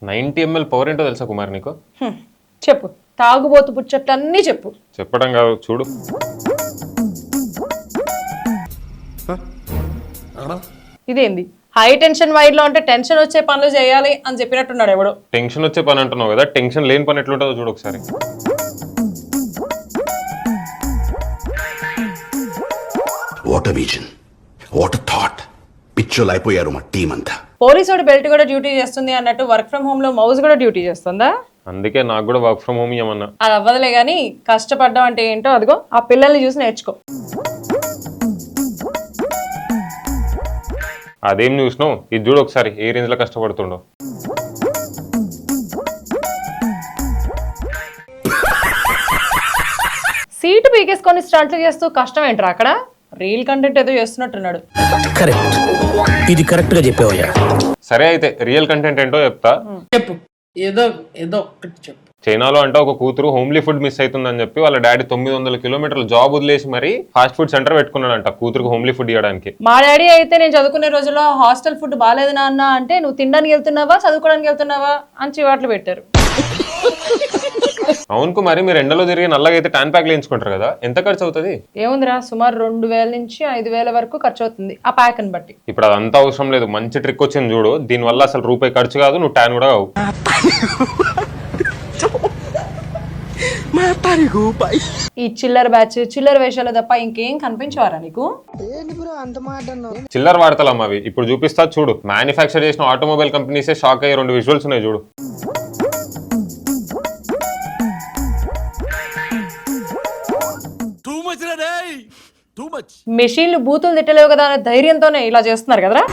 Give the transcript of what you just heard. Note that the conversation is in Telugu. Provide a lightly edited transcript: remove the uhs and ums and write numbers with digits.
90 ml పవర్ ఏంటో తెలుసా కుమార్ నీకు? చెప్పు, తాగుబోతు పుచ్చట్లన్నీ చెప్పు. చెప్పడం కాదు, చూడు. ఇదేంది హై టెన్షన్ వైర్ లో అంటే టెన్షన్ వచ్చే పనులు చేయాలి అని చెప్పినట్టున్నాడు ఎవడో. టెన్షన్ వచ్చే పని అంటున్నావు కదా, టెన్షన్ లేని పని ఎట్లుంటుందో చూడు ఒకసారి. What vision, what thought. పిచ్చోలు అయిపోయారు మా టీం అంతా. పోలీసుడు బెల్ట్ కూడా డ్యూటీ చేస్తుంది అన్నట్టు వర్క్ ఫ్రం హోమ్ లో మౌజ్ కూడా డ్యూటీ చేస్తుందా? అందుకే నాకు కూడా వర్క్ ఫ్రమ్ హోమ్ ఇవ్వమన్నా. అది అవ్వదులే గానీ కష్టపడ్డం అంటే ఏంటో అదిగో ఆ పిల్లల్ని చూసి నేర్చుకో. అదేం చూసినావు, ఇది చూడు ఒకసారి ఏ రేంజ్ లో కష్టపడుతుండో. సీటు పీకేసుకొని స్టంట్లు చేస్తూ కష్టం ఏంట్రా అక్కడ? రీల్ కంటెంట్ ఏదో చేస్తున్నట్టున్నాడు. కరెక్ట్, ఇది కరెక్ట్ గా చెప్పావయ్యా. సరే అయితే రియల్ కంటెంట్ ఏంటో చెప్తా. చెప్పు, ఏదో ఏదో ఒక్కటి చెప్పు. చైనాలో అంటే ఒక కూతురు హోమ్లీ ఫుడ్ మిస్ అవుతుందని చెప్పి వాళ్ళ డాడీ 900 కిలోమీటర్ల జాబ్ వదిలేసి మరి ఫాస్ట్ ఫుడ్ సెంటర్ పెట్టుకున్నాడంట కూతురుకు హోమ్లీ ఫుడ్ ఇవ్వడానికి. మా డాడీ అయితే నేను చదువుకునే రోజుల్లో హాస్టల్ ఫుడ్ బాగాలేదు నాన్న అంటే నువ్వు తినడానికి వెళ్తున్నావా చదువుకోవడానికి వెళ్తున్నావా అని చివాట్లు పెట్టారు. అవునుకు మరి మీరు ఎండలో తిరిగి నల్లగా అయితే ట్యాన్ ప్యాక్ వేయించుకుంటారు కదా, ఎంత ఖర్చు అవుతుంది? ఏముందిరా, సుమారు 2000 నుంచి 5000 వరకు ఖర్చు అవుతుంది ఆ ప్యాక్ ని బట్టి. ఇప్పుడు అదంతా అవసరం లేదు, మంచి ట్రిక్ వచ్చింది చూడు. దీనివల్ల అసలు రూపాయి ఖర్చు కాదు, నువ్వు ట్యాన్ కూడా కావు. ఈ చిల్లర బ్యాచ్ చిల్లర వేషాలు తప్ప ఇంకేం కనిపించవారా నీకు? చిల్లర వాడతలమ్మ అవి. ఇప్పుడు చూపిస్తా చూడు. మ్యానుఫ్యాక్చర్ చేసిన ఆటోమొబైల్ కంపెనీసే షాక్ అయ్యే 2 విజువల్స్ ఉన్నాయి చూడు. మెషిన్లు బూతులు తిట్టలేవు కదా అనే ధైర్యంతోనే ఇలా చేస్తున్నారు కదరా.